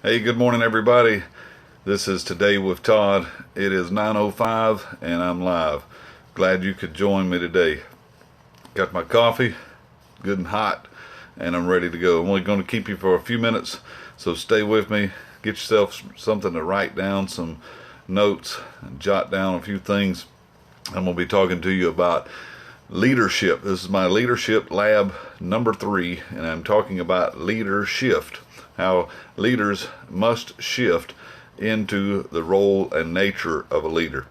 Hey, good morning, everybody. This is Today with Todd. It is 9:05 and I'm live. Glad you could join me today. Got my coffee, good and hot, and I'm ready to go. I'm only going to keep you for a few minutes, so stay with me. Get yourself something to write down, some notes, and jot down a few things. I'm going to be talking to you about leadership. This is my Leadership Lab number 3, and I'm talking about leadership. How leaders must shift into the role and nature of a leader.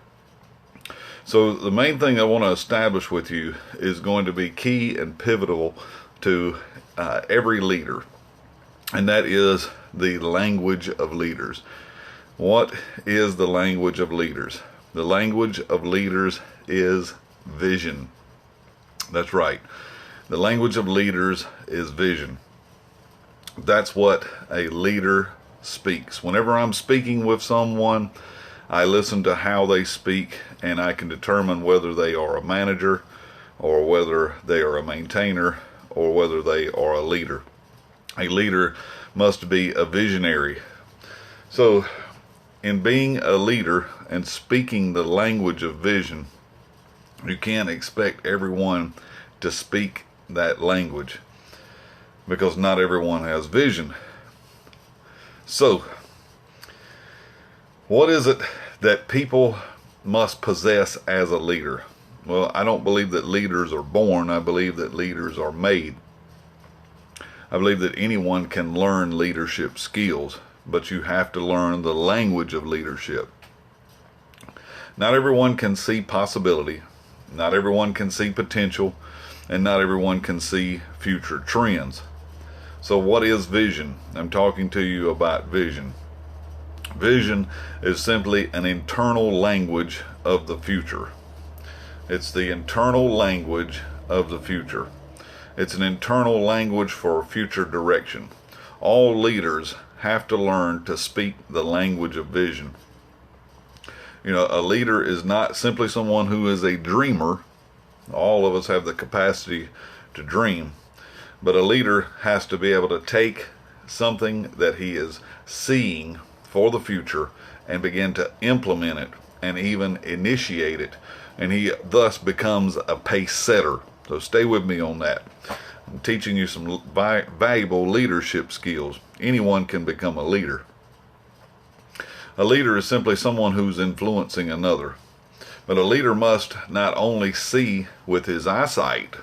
So the main thing I want to establish with you is going to be key and pivotal to every leader, and that is the language of leaders. What is the language of leaders? The language of leaders is vision. That's right. The language of leaders is vision. That's what a leader speaks. Whenever I'm speaking with someone, I listen to how they speak, and I can determine whether they are a manager or whether they are a maintainer or whether they are a leader. A leader must be a visionary. So, in being a leader and speaking the language of vision, you can't expect everyone to speak that language, because not everyone has vision. So, what is it that people must possess as a leader? Well, I don't believe that leaders are born. I believe that leaders are made. I believe that anyone can learn leadership skills, but you have to learn the language of leadership. Not everyone can see possibility. Not everyone can see potential. And not everyone can see future trends. So what is vision? I'm talking to you about vision. Vision is simply an internal language of the future. It's the internal language of the future. It's an internal language for future direction. All leaders have to learn to speak the language of vision. You know, a leader is not simply someone who is a dreamer. All of us have the capacity to dream. But a leader has to be able to take something that he is seeing for the future and begin to implement it and even initiate it. And he thus becomes a pace setter. So stay with me on that. I'm teaching you some valuable leadership skills. Anyone can become a leader. A leader is simply someone who's influencing another. But a leader must not only see with his eyesight,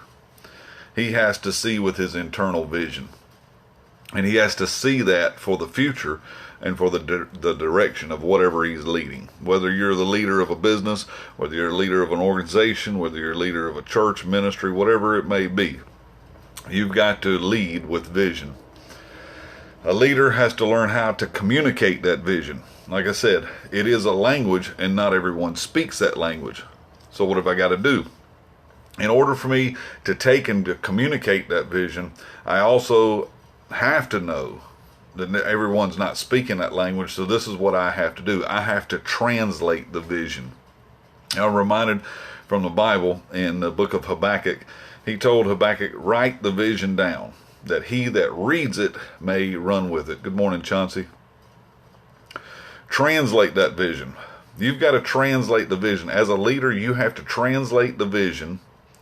he has to see with his internal vision. And he has to see that for the future and for the direction of whatever he's leading. Whether you're the leader of a business, whether you're a leader of an organization, whether you're a leader of a church ministry, whatever it may be, you've got to lead with vision. A leader has to learn how to communicate that vision. Like I said, it is a language, and not everyone speaks that language. So what have I got to do? In order for me to take and to communicate that vision, I also have to know that everyone's not speaking that language. So this is what I have to do. I have to translate the vision. I'm reminded from the Bible in the book of Habakkuk. He told Habakkuk, write the vision down, that he that reads it may run with it. Good morning, Chauncey. Translate that vision. You've got to translate the vision. As a leader, you have to translate the vision,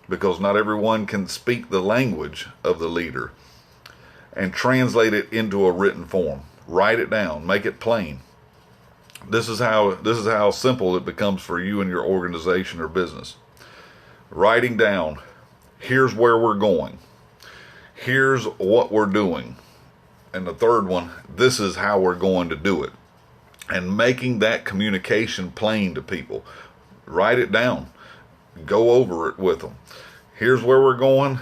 because not everyone can speak the language of the leader, and translate it into a written form. Write it down. Make it plain. This is how simple it becomes for you and your organization or business. Writing down, here's where we're going. Here's what we're doing. And the third one, this is how we're going to do it. And making that communication plain to people. Write it down. Go over it with them. Here's where we're going.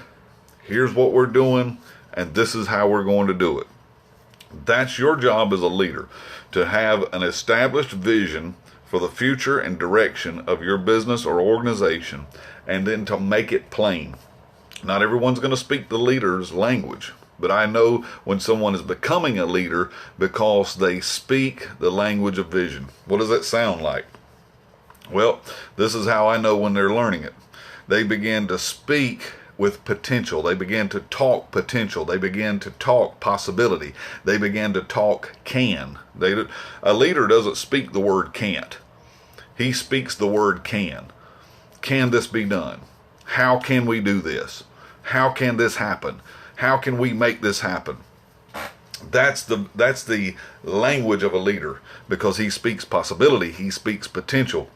Here's what we're doing. And this is how we're going to do it. That's your job as a leader, to have an established vision for the future and direction of your business or organization, and then to make it plain. Not everyone's going to speak the leader's language, but I know when someone is becoming a leader because they speak the language of vision. What does that sound like? Well, this is how I know when they're learning it. They begin to speak with potential. They began to talk potential. They began to talk possibility. They began to talk can. A leader doesn't speak the word can't. He speaks the word can. Can this be done? How can we do this? How can this happen? How can we make this happen? That's the language of a leader, because he speaks possibility. He speaks potential.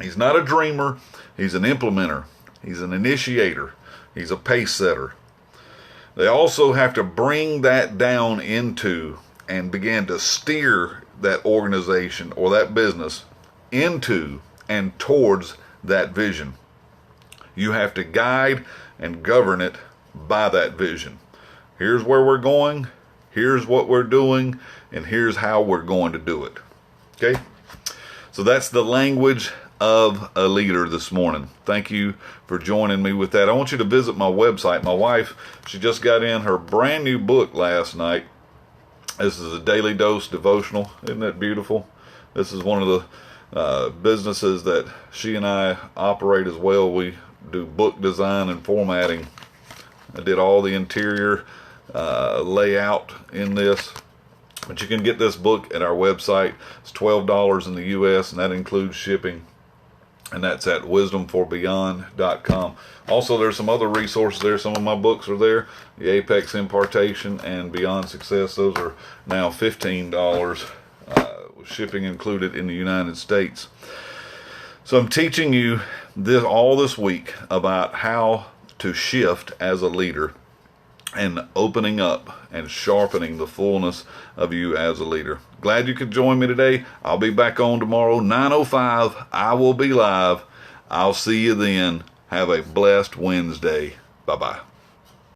He's not a dreamer. He's an implementer. He's an initiator. He's a pace setter. They also have to bring that down into and begin to steer that organization or that business into and towards that vision. You have to guide and govern it by that vision. Here's where we're going. Here's what we're doing. And here's how we're going to do it. Okay? So that's the language of a leader this morning. Thank you for joining me with that. I want you to visit my website. My wife, she just got in her brand new book last night. This is a daily dose devotional. Isn't that beautiful? This is one of the businesses that she and I operate as well. We do book design and formatting. I did all the interior layout in this. But you can get this book at our website. It's $12 in the US, and that includes shipping. And that's at wisdomforbeyond.com. Also, there's some other resources there. Some of my books are there. The Apex Impartation and Beyond Success. Those are now $15, with shipping included in the United States. So I'm teaching you all this week about how to shift as a leader and opening up and sharpening the fullness of you as a leader. Glad you could join me today. I'll be back on tomorrow, 9:05. I will be live. I'll see you then. Have a blessed Wednesday. Bye-bye.